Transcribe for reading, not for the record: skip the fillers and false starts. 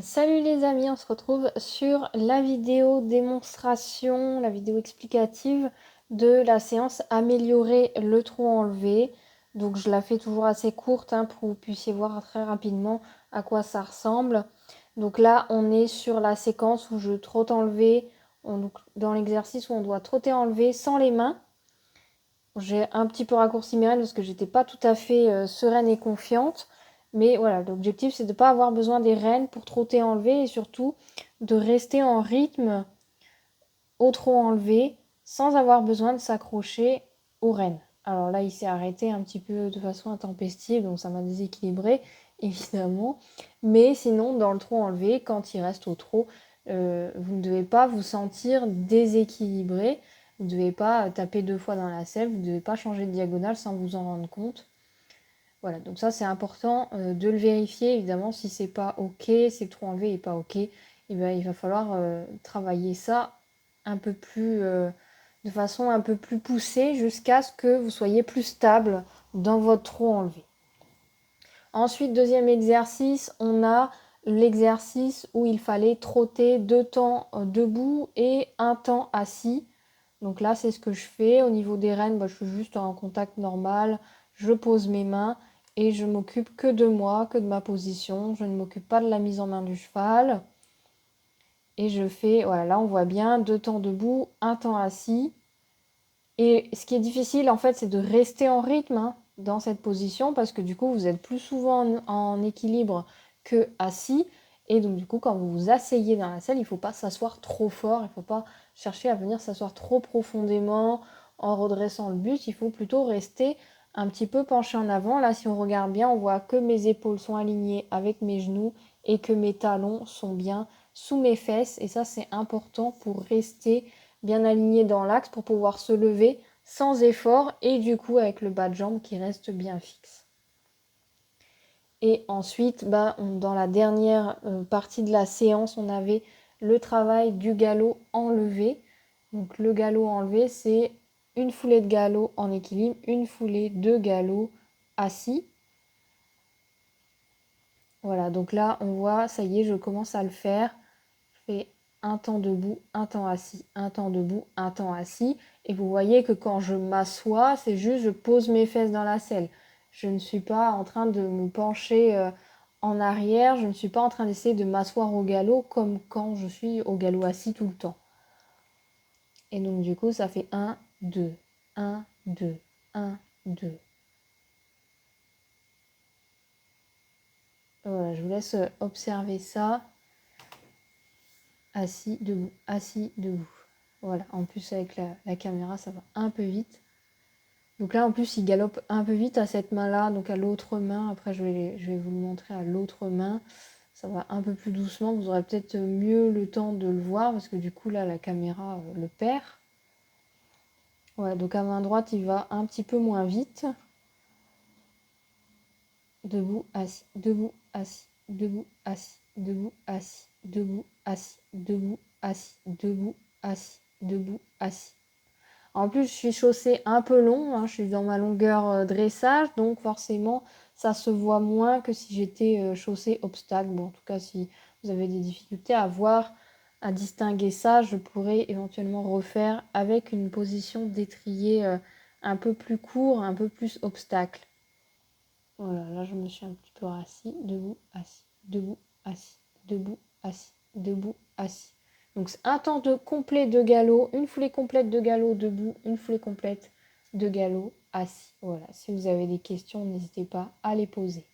Salut les amis, on se retrouve sur la vidéo démonstration, la vidéo explicative de la séance améliorer le trou enlevé. Donc je la fais toujours assez courte pour que vous puissiez voir très rapidement à quoi ça ressemble. Donc là on est sur la séquence où je trotte enlever, dans l'exercice où on doit trotter enlever sans les mains. J'ai un petit peu raccourci mes rênes parce que j'étais pas tout à fait sereine et confiante. Mais voilà, l'objectif c'est de ne pas avoir besoin des rênes pour trotter enlever et surtout de rester en rythme au trot enlevé sans avoir besoin de s'accrocher aux rênes. Alors là, il s'est arrêté un petit peu de façon intempestive, donc ça m'a déséquilibré évidemment. Mais sinon, dans le trot enlevé, quand il reste au trot, vous ne devez pas vous sentir déséquilibré. Vous ne devez pas taper 2 fois dans la selle, vous ne devez pas changer de diagonale sans vous en rendre compte. Voilà, donc ça c'est important de le vérifier. Évidemment, si c'est pas ok, si le trou enlevé n'est pas ok, il va falloir travailler ça un peu plus, de façon un peu plus poussée jusqu'à ce que vous soyez plus stable dans votre trou enlevé. Ensuite, deuxième exercice, on a l'exercice où il fallait trotter 2 temps debout et 1 temps assis. Donc là, c'est ce que je fais. Au niveau des rênes, je suis juste en contact normal. Je pose mes mains et je m'occupe que de moi, que de ma position. Je ne m'occupe pas de la mise en main du cheval. Et je fais, voilà, là on voit bien, 2 temps debout, 1 temps assis. Et ce qui est difficile en fait, c'est de rester en rythme dans cette position parce que du coup, vous êtes plus souvent en équilibre que assis. Et donc du coup, quand vous vous asseyez dans la selle, il ne faut pas s'asseoir trop fort, il ne faut pas chercher à venir s'asseoir trop profondément en redressant le buste. Il faut plutôt rester un petit peu penché en avant. Là, si on regarde bien, on voit que mes épaules sont alignées avec mes genoux et que mes talons sont bien sous mes fesses. Et ça, c'est important pour rester bien aligné dans l'axe pour pouvoir se lever sans effort et du coup avec le bas de jambe qui reste bien fixe. Et ensuite, dans la dernière partie de la séance, on avait le travail du galop enlevé. Donc le galop enlevé, c'est une foulée de galop en équilibre, une foulée de galop assis. Voilà, donc là, on voit, ça y est, je commence à le faire. Je fais un temps debout, un temps assis, un temps debout, un temps assis. Et vous voyez que quand je m'assois, c'est juste je pose mes fesses dans la selle. Je ne suis pas en train de me pencher en arrière, je ne suis pas en train d'essayer de m'asseoir au galop comme quand je suis au galop assis tout le temps. Et donc du coup, ça fait 1, 2, 1, 2, 1, 2. Voilà, je vous laisse observer ça. Assis, debout, assis, debout. Voilà, en plus avec la caméra, ça va un peu vite. Donc là, en plus, il galope un peu vite à cette main-là, donc à l'autre main. Après, je vais vous le montrer à l'autre main. Ça va un peu plus doucement. Vous aurez peut-être mieux le temps de le voir, parce que du coup, là, la caméra le perd. Voilà, donc à main droite, il va un petit peu moins vite. Debout, assis, debout, assis, debout, assis, debout, assis, debout, assis, debout, assis, debout, assis, debout, assis. En plus, je suis chaussée un peu long, je suis dans ma longueur dressage, donc forcément, ça se voit moins que si j'étais chaussée obstacle. Bon, en tout cas, si vous avez des difficultés à voir, à distinguer ça, je pourrais éventuellement refaire avec une position d'étrier un peu plus court, un peu plus obstacle. Voilà, là, je me suis un petit peu rassis, debout, assis, debout, assis, debout, assis, debout, assis. Donc c'est un temps complet de galop, une foulée complète de galop debout, une foulée complète de galop assis. Voilà, si vous avez des questions, n'hésitez pas à les poser.